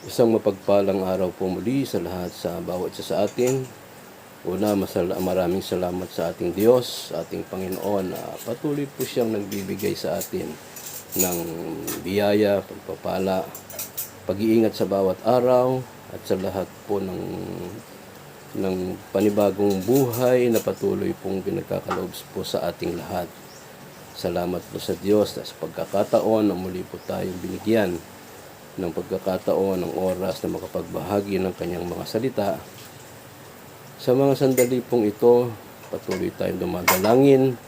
Isang mapagpalang araw po muli sa lahat sa bawat isa sa atin. Una, maraming salamat sa ating Diyos, ating Panginoon na patuloy po siyang nagbibigay sa atin ng biyaya, pagpapala, pag-iingat sa bawat araw at sa lahat po ng panibagong buhay na patuloy pong pinagkakaloob po sa ating lahat. Salamat po sa Diyos na sa pagkakataon na muli po tayong binigyan ng pagkakataon, ng oras na makapagbahagi ng kanyang mga salita. Sa mga sandali pong ito, patuloy tayong dumadalangin.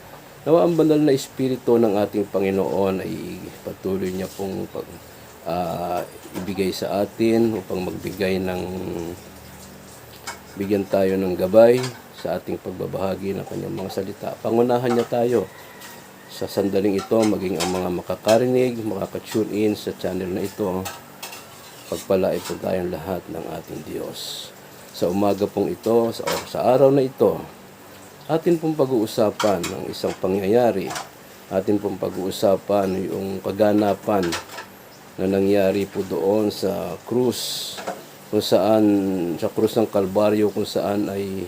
Nawa ang banal na Espiritu ng ating Panginoon ay patuloy niya pong ibigay sa atin upang bigyan tayo ng gabay sa ating pagbabahagi ng kanyang mga salita. Pangunahan niya tayo sa sandaling ito, maging ang mga makakarinig, makaka-tune in sa channel na ito. Pagpalain po tayong lahat ng ating Diyos. Sa umaga pong ito, sa araw na ito, atin pong pag-uusapan ng isang pangyayari. Atin pong pag-uusapan yung kaganapan na nangyari po doon sa krus, sa krus ng Kalbaryo, kung saan ay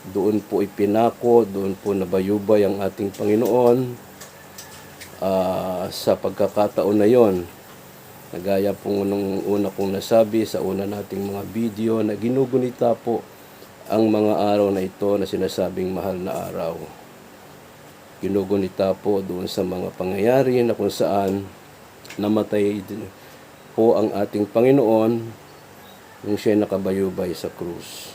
doon po ipinako, doon po nabayubay ang ating Panginoon. Sa pagkakataon na yon, nagaya po nung una kong nasabi sa una nating mga video, na ginugunita po ang mga araw na ito na sinasabing mahal na araw. Ginugunita po doon sa mga pangyayari na kung saan namatay po ang ating Panginoon nung siya nakabayubay sa krus.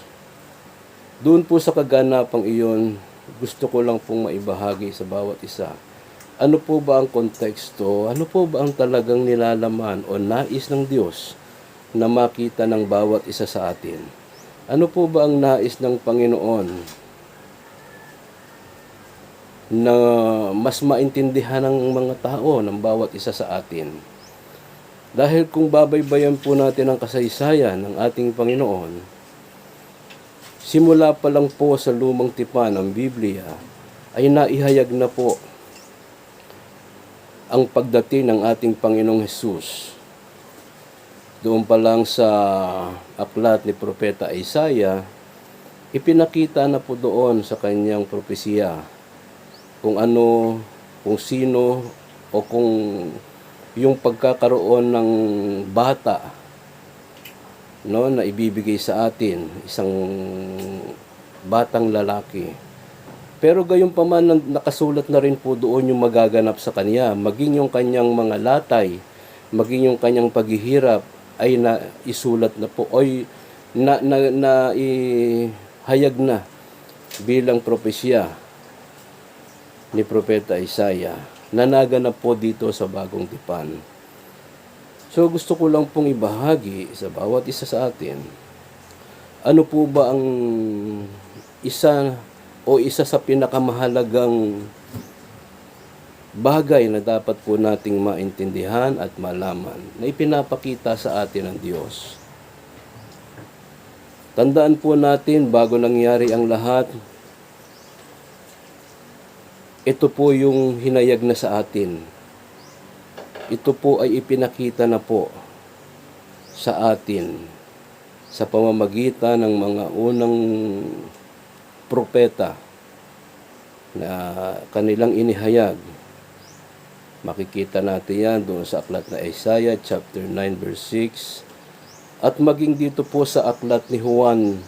Doon po sa kaganapang iyon, gusto ko lang pong maibahagi sa bawat isa. Ano po ba ang konteksto? Ano po ba ang talagang nilalaman o nais ng Diyos na makita ng bawat isa sa atin? Ano po ba ang nais ng Panginoon na mas maintindihan ng mga tao, ng bawat isa sa atin? Dahil kung babaybayan po natin ang kasaysayan ng ating Panginoon, simula pa lang po sa lumang tipan ng Biblia, ay naihayag na po ang pagdating ng ating Panginoong Hesus. Doon pa lang sa aklat ni Propeta Isaiah, ipinakita na po doon sa kanyang propesiya kung ano, kung sino, o kung yung pagkakaroon ng bata, na ibibigay sa atin, isang batang lalaki. Pero gayon pa man, nakasulat na rin po doon yung magaganap sa kanya, maging yung kanyang mga latay, maging yung kanyang paghihirap ay naisulat na po, ay ihayag na bilang propesya ni Propeta Isaiah na naganap po dito sa bagong tipan. So gusto ko lang pong ibahagi sa bawat isa sa atin, ano po ba ang isa sa pinakamahalagang bagay na dapat po nating maintindihan at malaman na ipinapakita sa atin ng Diyos. Tandaan po natin, bago nangyari ang lahat, ito po yung hinayag na sa atin. Ito po ay ipinakita na po sa atin sa pamamagitan ng mga unang propeta na kanilang inihayag. Makikita natin yan doon sa aklat na Isaiah chapter 9 verse 6, at maging dito po sa aklat ni Juan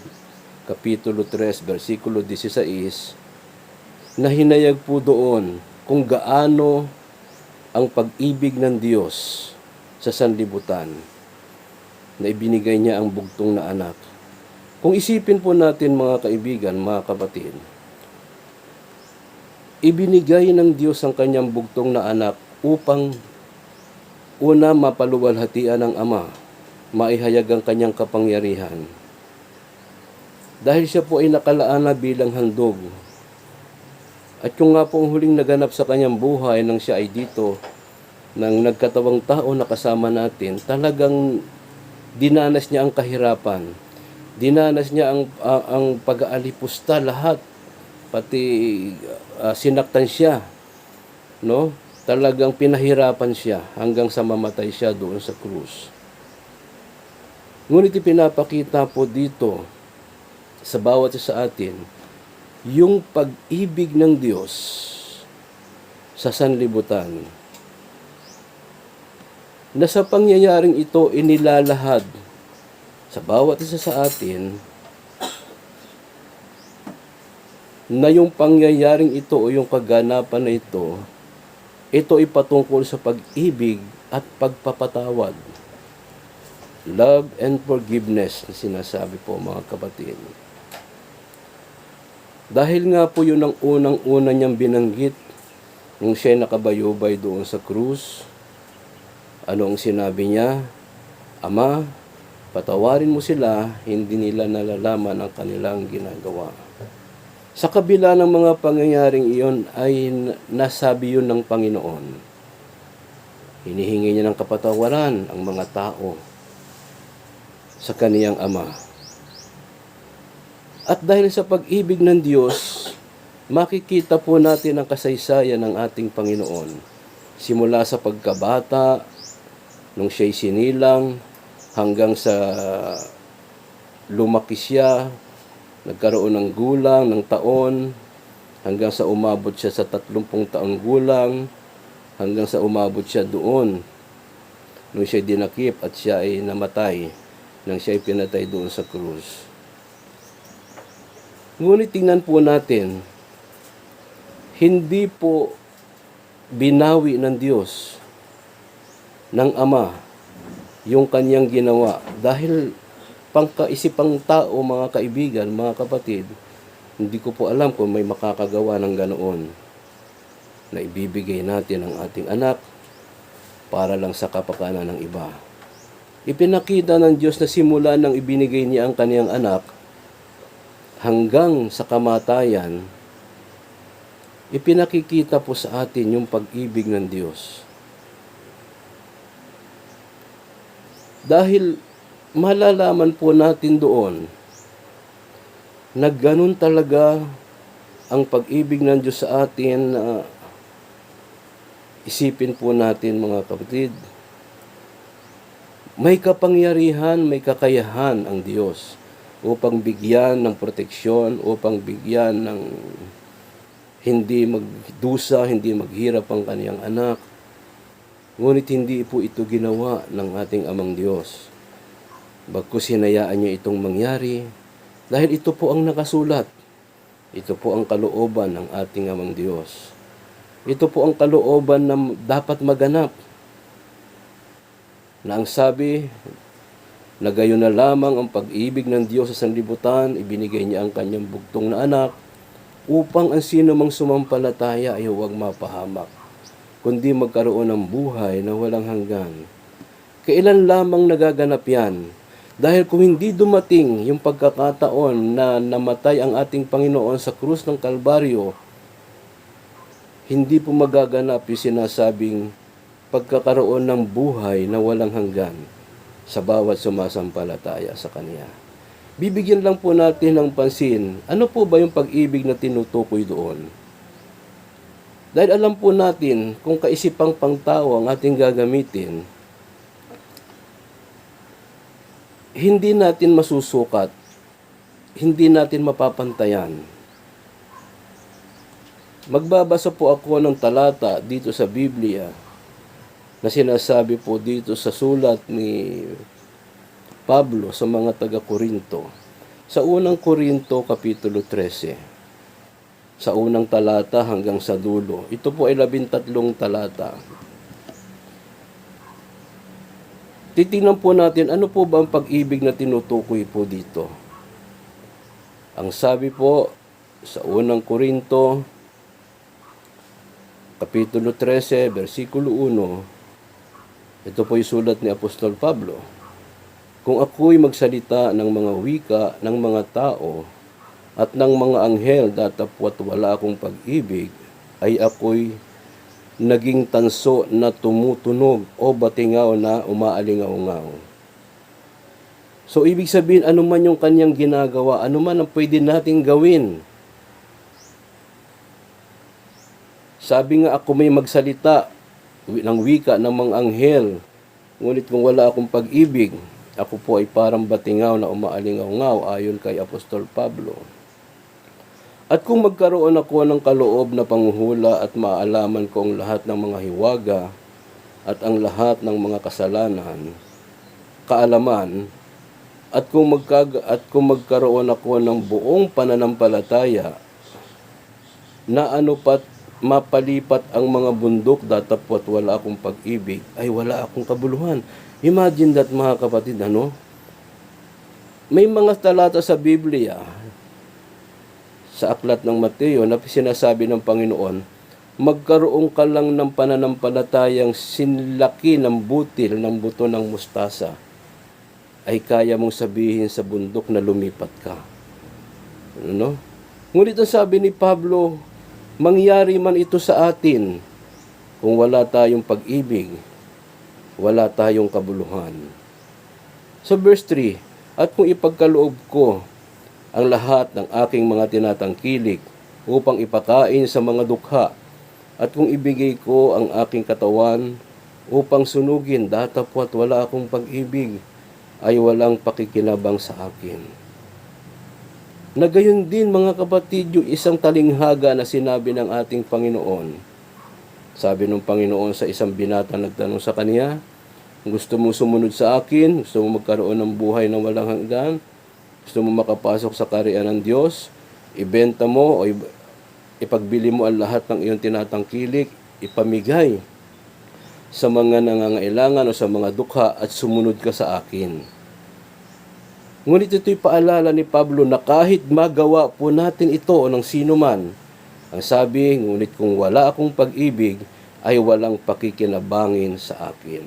kapitulo 3 versikulo 16, na hinayag po doon kung gaano ang pag-ibig ng Diyos sa sanlibutan, na ibinigay niya ang bugtong na anak. Kung isipin po natin, mga kaibigan, mga kapatid, ibinigay ng Diyos ang kanyang bugtong na anak upang una, mapaluwalhatian ng Ama, maihayag ang kanyang kapangyarihan. Dahil siya po ay nakalaan na bilang handog. At yung nga po ang huling naganap sa kanyang buhay nang siya ay dito, nang nagkatawang tao na kasama natin, talagang dinanas niya ang kahirapan. Dinanas niya ang pag-aalipusta, lahat. Pati sinaktan siya. Talagang pinahirapan siya hanggang sa mamatay siya doon sa krus. Ngunit ipinapakita po dito sa bawat isa sa atin yung pag-ibig ng Diyos sa sanlibutan, na sa pangyayaring ito inilalahad sa bawat isa sa atin na yung pangyayaring ito o yung kaganapan na ito ay patungkol sa pag-ibig at pagpapatawad. Love and forgiveness na sinasabi po, mga kapatid. Dahil nga po yun ang unang-una niyang binanggit nung siya'y nakabayubay doon sa krus. Ano ang sinabi niya? Ama, patawarin mo sila, hindi nila nalalaman ang kanilang ginagawa. Sa kabila ng mga pangyayaring iyon ay nasabi yun ng Panginoon. Hinihingi niya ng kapatawaran ang mga tao sa kaniyang Ama. At dahil sa pag-ibig ng Diyos, makikita po natin ang kasaysayan ng ating Panginoon. Simula sa pagkabata, nung siya'y sinilang, hanggang sa lumaki siya, nagkaroon ng gulang, ng taon, hanggang sa umabot siya sa 30 taong gulang, hanggang sa umabot siya doon, nung siya'y dinakip at siya ay namatay, nang siya'y pinatay doon sa krus. Ngunit tingnan po natin, hindi po binawi ng Diyos, ng Ama, yung kanyang ginawa. Dahil pangkaisipang tao, mga kaibigan, mga kapatid, hindi ko po alam kung may makakagawa ng ganoon na ibibigay natin ang ating anak para lang sa kapakanan ng iba. Ipinakita ng Diyos na simula nang ibinigay niya ang kaniyang anak hanggang sa kamatayan, ipinakikita po sa atin yung pag-ibig ng Diyos. Dahil malalaman po natin doon na ganun talaga ang pag-ibig ng Diyos sa atin, na isipin po natin, mga kapatid, may kapangyarihan, may kakayahan ang Diyos upang bigyan ng proteksyon, upang bigyan ng hindi magdusa, hindi maghirap ang kaniyang anak. Ngunit hindi po ito ginawa ng ating Amang Diyos. Bagkus hinayaan niya itong mangyari dahil ito po ang nakasulat. Ito po ang kalooban ng ating Amang Diyos. Ito po ang kalooban na dapat maganap. Na ang sabi, na gayon na lamang ang pag-ibig ng Diyos sa sanlibutan, ibinigay niya ang kanyang bugtong na anak, upang ang sino mang sumampalataya ay huwag mapahamak, kundi magkaroon ng buhay na walang hanggan. Kailan lamang nagaganap yan? Dahil kung hindi dumating yung pagkakataon na namatay ang ating Panginoon sa krus ng Kalbaryo, hindi po magaganap yung sinasabing pagkakaroon ng buhay na walang hanggan sa bawat sumasampalataya sa Kanya. Bibigyan lang po natin ng pansin, ano po ba yung pag-ibig na tinutukoy doon? Dahil alam po natin, kung kaisipang pangtao ang ating gagamitin, hindi natin masusukat, hindi natin mapapantayan. Magbabasa po ako ng talata dito sa Biblia na sinasabi po dito sa sulat ni Pablo sa mga taga-Korinto. Sa unang Korinto, Kapitulo 13. Sa unang talata hanggang sa dulo. Ito po ay 13 talata. Titingnan po natin, ano po ba ang pag-ibig na tinutukoy po dito? Ang sabi po, sa unang Korinto, Kapitulo 13, versikulo 1, ito po yung sulat ni Apostol Pablo. Kung ako'y magsalita ng mga wika ng mga tao at ng mga anghel datapwat wala akong pag-ibig, ay ako'y naging tanso na tumutunog o batingaw na umaalingaw-ngaw. So, ibig sabihin, ano man yung kanyang ginagawa, ano man ang pwede nating gawin. Sabi nga, ako may magsalita ng wika ng mga anghel, ngunit kung wala akong pag-ibig, Ako po ay parang batingaw na umaalingaw-ngaw ayon kay Apostol Pablo. At kung magkaroon ako ng kaloob na panghuhula at maalaman ko ang lahat ng mga hiwaga at ang lahat ng mga kasalanan, kaalaman, at kung magkaroon ako ng buong pananampalataya na ano pat mapalipat ang mga bundok datapwat wala akong pag-ibig, ay wala akong kabuluhan. Imagine that, mga kapatid, ano? May mga talata sa Biblia, sa aklat ng Mateo, na sinasabi ng Panginoon, magkaroon ka lang ng pananampalatayang sinlaki ng butil ng buto ng mustasa, ay kaya mong sabihin sa bundok na lumipat ka. Ano? Ngunit ang sabi ni Pablo, mangyari man ito sa atin, kung wala tayong pag-ibig, wala tayong kabuluhan. Sa verse 3, at kung ipagkaloob ko ang lahat ng aking mga tinatangkilik upang ipakain sa mga dukha, at kung ibigay ko ang aking katawan upang sunugin, datapwat wala akong pag-ibig, ay walang pakikinabang sa akin. Na gayon din, mga kapatid, yung isang talinghaga na sinabi ng ating Panginoon. Sabi ng Panginoon sa isang binata, nagtanong sa kanya, gusto mong sumunod sa akin? Gusto mong magkaroon ng buhay na walang hanggan? Gusto mong makapasok sa kaharian ng Diyos? Ibenta mo o ipagbili mo ang lahat ng iyong tinatangkilik, ipamigay sa mga nangangailangan o sa mga dukha at sumunod ka sa akin. Ngunit ito'y paalala ni Pablo na kahit magawa po natin ito o ng sino man, ang sabi, ngunit kung wala akong pag-ibig, ay walang pakikinabangin sa akin.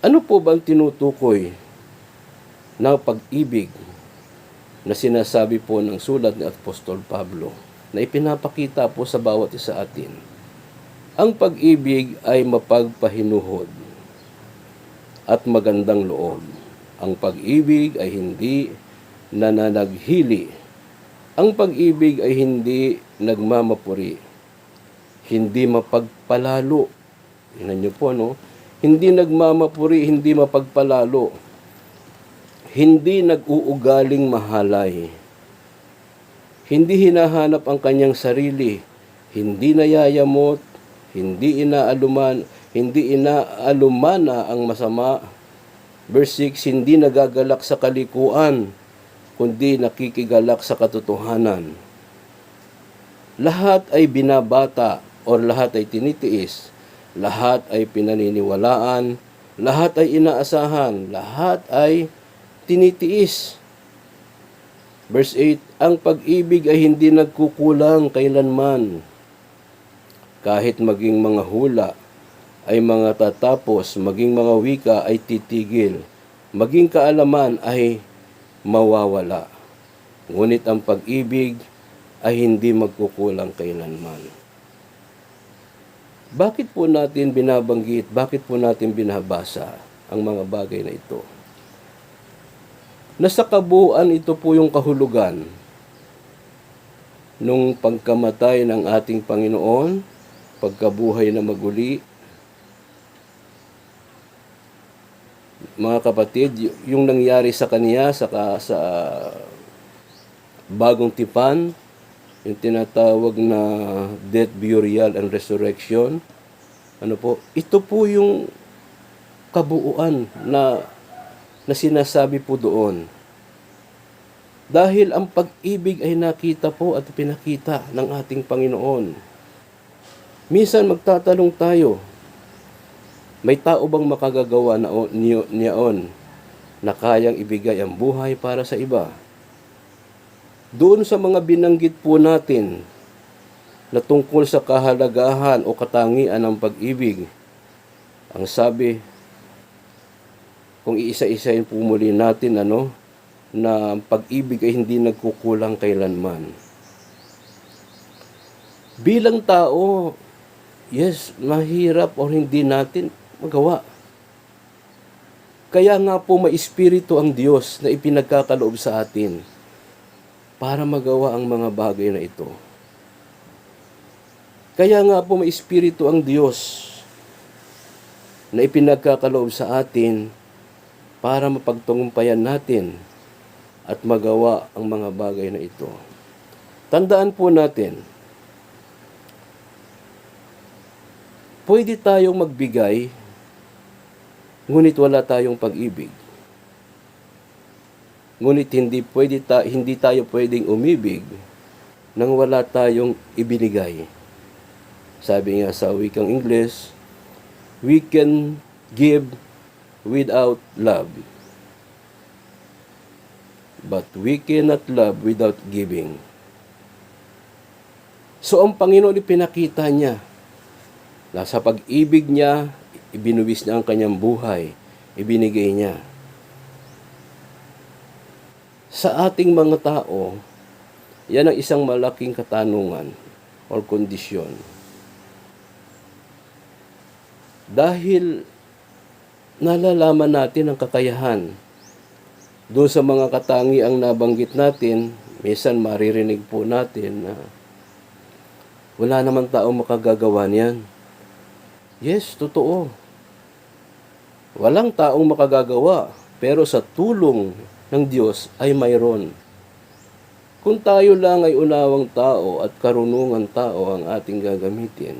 Ano po bang tinutukoy ng pag-ibig na sinasabi po ng sulat ni Apostol Pablo na ipinapakita po sa bawat isa atin? Ang pag-ibig ay mapagpahinuhod at magandang loob. Ang pag-ibig ay hindi nananaghili. Ang pag-ibig ay hindi nagmamapuri. Hindi mapagpalalo. Tingnan niyo po, no? Hindi nagmamapuri, hindi mapagpalalo. Hindi nag-uugaling mahalay. Hindi hinahanap ang kanyang sarili. Hindi nayayamot. Hindi inaalumana ang masama. Verse 6, hindi nagagalak sa kalikuan, kundi nakikigalak sa katotohanan. Lahat ay binabata o lahat ay tinitiis, lahat ay pinaniniwalaan, lahat ay inaasahan, lahat ay tinitiis. Verse 8, ang pag-ibig ay hindi nagkukulang kailanman. Kahit maging mga hula, ay mga tatapos, maging mga wika ay titigil, maging kaalaman ay mawawala. Ngunit ang pag-ibig ay hindi magkukulang kailanman. Bakit po natin binabanggit, bakit po natin binabasa ang mga bagay na ito? Nasa kabuuan ito po yung kahulugan nung pagkamatay ng ating Panginoon, pagkabuhay na maguli. Mga kapatid, yung nangyari sa kanya sa bagong tipan, yung tinatawag na death, burial, and resurrection, ito po yung kabuuan na sinasabi po doon. Dahil ang pag-ibig ay nakita po at pinakita ng ating Panginoon. Minsan magtatanong tayo, may tao bang makagagawa niyaon na kayang ibigay ang buhay para sa iba? Doon sa mga binanggit po natin na tungkol sa kahalagahan o katangian ng pag-ibig, ang sabi, kung iisa-isahin po muli natin, na pag-ibig ay hindi nagkukulang kailanman. Bilang tao, yes, mahirap o hindi natin magawa. Kaya nga po may espiritu ang Diyos na ipinagkakaloob sa atin para magawa ang mga bagay na ito. Kaya nga po may espiritu ang Diyos na ipinagkakaloob sa atin para mapagtagumpayan natin at magawa ang mga bagay na ito. Tandaan po natin, pwede tayong magbigay, ngunit wala tayong pag-ibig. Ngunit hindi tayo pwedeng umibig nang wala tayong ibinigay. Sabi nga sa wikang Ingles, we can give without love, but we cannot love without giving. So ang Panginoon ipinakita niya na sa pag-ibig niya, ibinuwis niya ang kanyang buhay, ibinigay niya. Sa ating mga tao, yan ang isang malaking katanungan or kondisyon. Dahil nalalaman natin ang kakayahan doon sa mga katangiang nabanggit natin, minsan maririnig po natin na wala naman tao makagagawa niyan. Yes, totoo. Walang taong makagagawa, pero sa tulong ng Diyos ay mayroon. Kung tayo lang ay unawang tao at karunungan tao ang ating gagamitin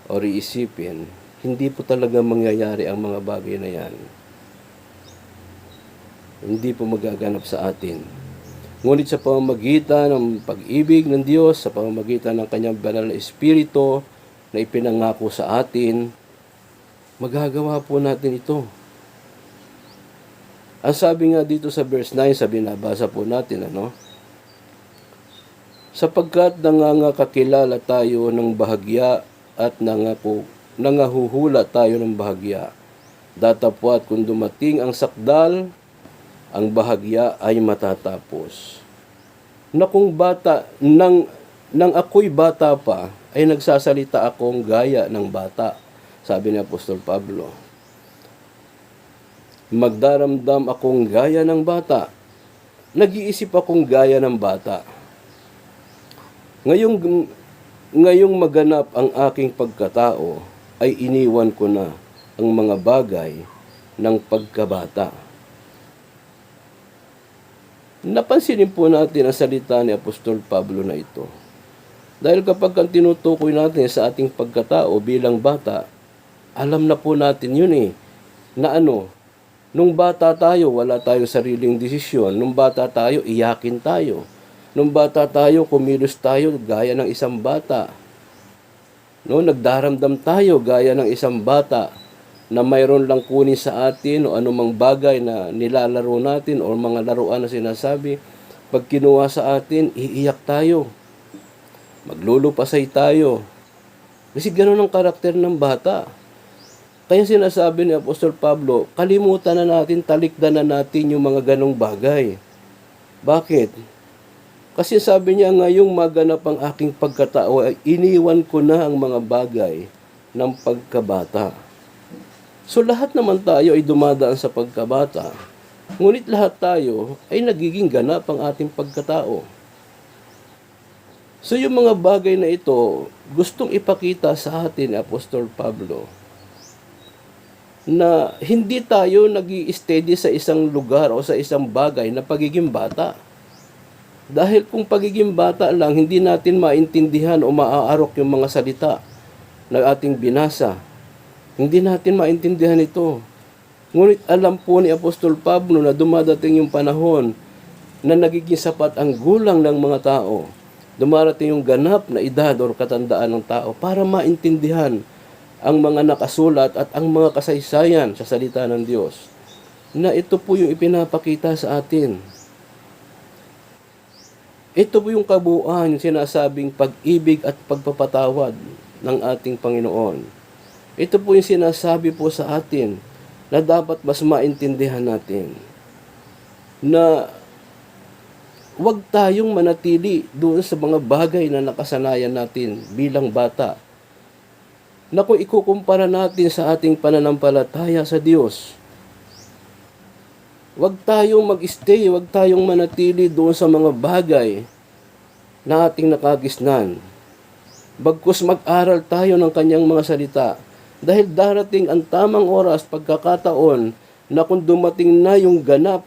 o iisipin, hindi po talaga mangyayari ang mga bagay na yan. Hindi po magaganap sa atin. Ngunit sa pamamagitan ng pag-ibig ng Diyos, sa pamamagitan ng Kanyang banal na Espiritu na ipinangako sa atin, magagawa po natin ito. Ang sabi nga dito sa verse 9, sa binabasa po natin, sapagkat nangangakakilala tayo ng bahagya at nangahuhula tayo ng bahagya. Datapwat kung dumating ang sakdal, ang bahagya ay matatapos. Na kung nang ako'y bata pa, ay nagsasalita akong gaya ng bata. Sabi ni Apostol Pablo, magdaramdam akong gaya ng bata. Nag-iisip akong gaya ng bata. Ngayong maganap ang aking pagkatao, ay iniwan ko na ang mga bagay ng pagkabata. Napansinin po natin ang salita ni Apostol Pablo na ito. Dahil kapag tinutukoy natin sa ating pagkatao bilang bata, alam na po natin yun na nung bata tayo, wala tayong sariling desisyon. Nung bata tayo, iyakin tayo. Nung bata tayo, kumilos tayo gaya ng isang bata. Nagdaramdam tayo gaya ng isang bata na mayroon lang kunin sa atin o anumang bagay na nilalaro natin o mga laruan na sinasabi. Pag kinuha sa atin, iiyak tayo. Maglulupasay tayo. Kasi ganoon ang karakter ng bata. Kaya sinasabi ni Apostol Pablo, kalimutan na natin, talikdan na natin yung mga ganong bagay. Bakit? Kasi sabi niya, ngayong maganap ang aking pagkatao, ay iniwan ko na ang mga bagay ng pagkabata. So lahat naman tayo ay dumadaan sa pagkabata. Ngunit lahat tayo ay nagiging ganap ang ating pagkatao. So yung mga bagay na ito, gustong ipakita sa atin ni Apostol Pablo, na hindi tayo nag-i-steady sa isang lugar o sa isang bagay na pagiging bata. Dahil kung pagiging bata lang, hindi natin maintindihan o maaarok yung mga salita na ating binasa. Hindi natin maintindihan ito. Ngunit alam po ni Apostol Pablo na dumadating yung panahon na nagiging sapat ang gulang ng mga tao. Dumarating yung ganap na edad o katandaan ng tao para maintindihan ang mga nakasulat at ang mga kasaysayan sa salita ng Diyos. Na ito po yung ipinapakita sa atin. Ito po yung kabuuan, yung sinasabing pag-ibig at pagpapatawad ng ating Panginoon. Ito po yung sinasabi po sa atin na dapat mas maintindihan natin. Na huwag tayong manatili doon sa mga bagay na nakasanayan natin bilang bata. Na kung ikukumpara natin sa ating pananampalataya sa Diyos, huwag tayong mag-stay, huwag tayong manatili doon sa mga bagay na ating nakagisnan. Bagkus mag-aral tayo ng kanyang mga salita, dahil darating ang tamang oras, pagkakataon, na kung dumating na yung ganap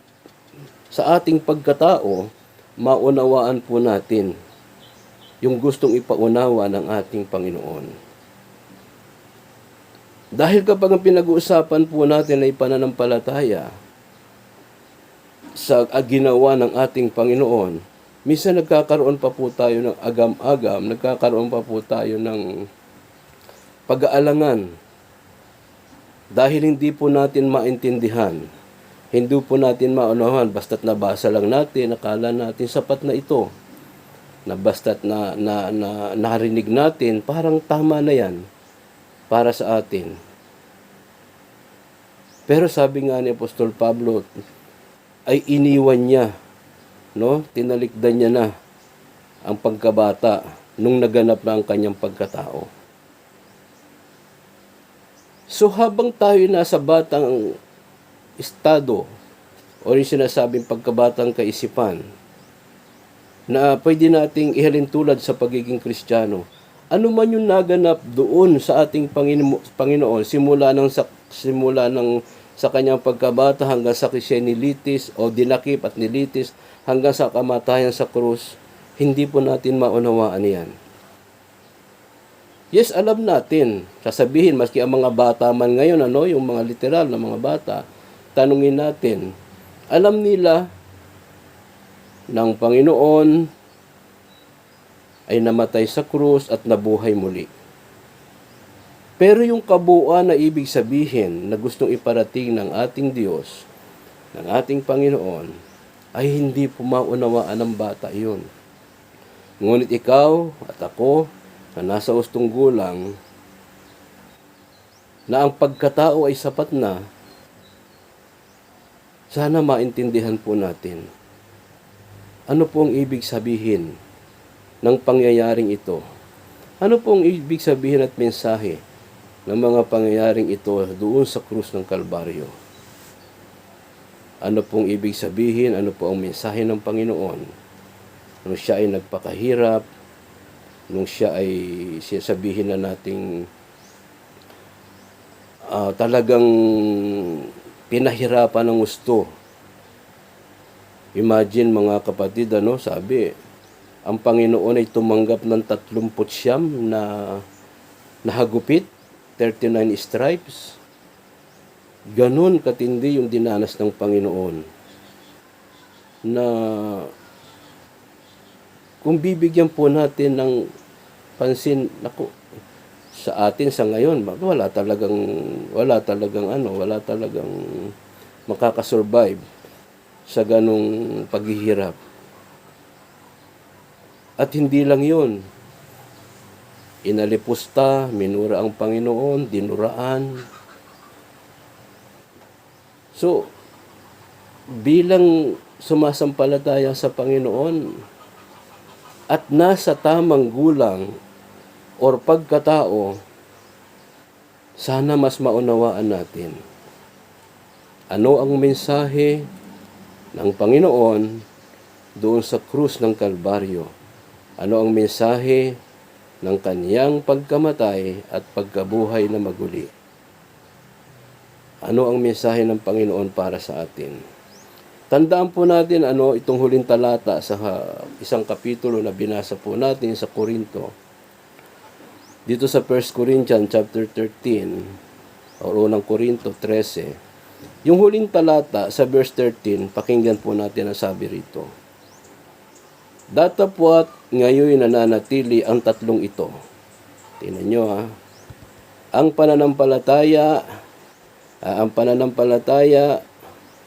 sa ating pagkatao, maunawaan po natin yung gustong ipaunawa ng ating Panginoon. Dahil kapag ang pinag-uusapan po natin ay pananampalataya sa ginawa ng ating Panginoon, minsan nagkakaroon pa po tayo ng agam-agam, nagkakaroon pa po tayo ng pag-aalangan dahil hindi po natin maintindihan, hindi po natin maunawahan, basta't nabasa lang natin, akala natin sapat na ito, na basta't narinig natin, parang tama na yan para sa atin. Pero sabi nga ni Apostol Pablo, ay iniwan niya, no? Tinalikdan niya na ang pagkabata nung naganap na ang kanyang pagkatao. So habang tayo nasa batang estado o yung sinasabing pagkabatang kaisipan na pwede nating ihalin tulad sa pagiging Kristiyano, ano man yung naganap doon sa ating Panginoon simula sa kanyang pagkabata hanggang sa siya nilitis o dinakip at nilitis hanggang sa kamatayan sa krus, hindi po natin maunawaan yan. Yes, alam natin. Sasabihin, maski ang mga bata man ngayon, yung mga literal na mga bata, tanungin natin, alam nila ng Panginoon ay namatay sa krus at nabuhay muli. Pero yung kabuuan na ibig sabihin na gustong iparating ng ating Diyos, ng ating Panginoon, ay hindi po maunawaan ng bata yun. Ngunit ikaw at ako, na nasa ustong gulang, na ang pagkatao ay sapat na, sana maintindihan po natin. Ano po ang ibig sabihin ng pangyayaring ito? Ano po ang ibig sabihin at mensahe ng mga pangyayaring ito doon sa krus ng Kalbaryo? Ano pong ibig sabihin, ano po ang mensahe ng Panginoon nung siya ay nagpakahirap, nung siya ay sabihin na nating talagang pinahirapan ng gusto. Imagine mga kapatid, sabi, ang Panginoon ay tumanggap ng 39 na hagupit, 39 stripes. Ganon katindi yung dinanas ng Panginoon na kung bibigyan po natin ng pansin, sa atin sa ngayon, wala talagang makakasurvive sa ganong paghihirap. At hindi lang yun. Inalipusta, minura ang Panginoon, dinuraan. So, bilang sumasampalataya sa Panginoon, at nasa tamang gulang or pagkatao, sana mas maunawaan natin ano ang mensahe ng Panginoon doon sa krus ng Kalbaryo. Ano ang mensahe ng kaniyang pagkamatay at pagkabuhay na maguli. Ano ang mensahe ng Panginoon para sa atin? Tandaan po natin itong huling talata sa isang kapitulo na binasa po natin sa Korinto. Dito sa 1 Corinthians chapter 13 o unang Korinto 13. Yung huling talata sa verse 13, pakinggan po natin ang sabi rito. Datapwat ngayon nananatili ang tatlong ito. Tingnan nyo Ang pananampalataya,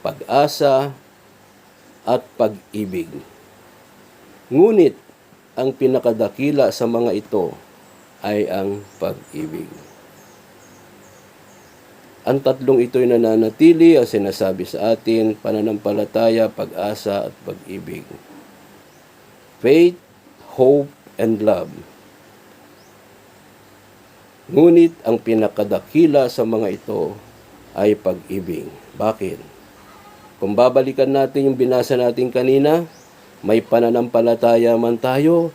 pag-asa, at pag-ibig. Ngunit, ang pinakadakila sa mga ito ay ang pag-ibig. Ang tatlong ito'y nananatili, ang sinasabi sa atin, pananampalataya, pag-asa, at pag-ibig. Faith, hope, and love. Ngunit, ang pinakadakila sa mga ito ay pag-ibig. Bakit? Kung babalikan natin yung binasa natin kanina, may pananampalataya man tayo,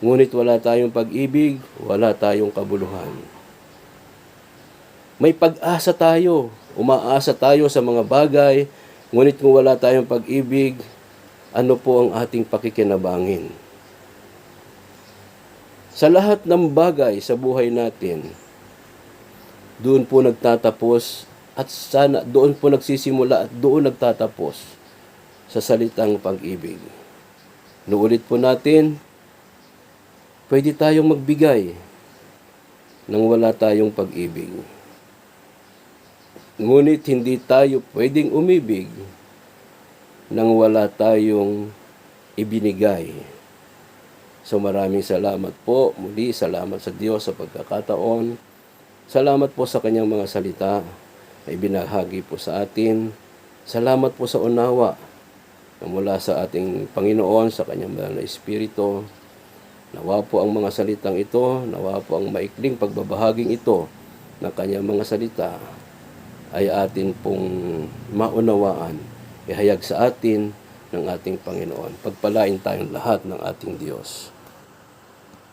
ngunit wala tayong pag-ibig, wala tayong kabuluhan. May pag-asa tayo, Umaasa tayo sa mga bagay, ngunit kung wala tayong pag-ibig, ano po ang ating pakikinabangin? Sa lahat ng bagay sa buhay natin, doon po nagtatapos at sana doon po nagsisimula at doon nagtatapos sa salitang pag-ibig. Nuulit po natin, pwede tayong magbigay nang wala tayong pag-ibig. Ngunit hindi tayo pwedeng umibig nang wala tayong ibinigay. So maraming salamat po. Muli, salamat sa Diyos sa pagkakataon. Salamat po sa kanyang mga salita na ibinahagi po sa atin. Salamat po sa unawa na mula sa ating Panginoon, sa kanyang banal na Espiritu. Nawa po ang mga salitang ito, nawa po ang maikling pagbabahaging ito ng kanyang mga salita ay atin pong maunawaan, ihayag sa atin ng ating Panginoon. Pagpalain tayong lahat ng ating Diyos.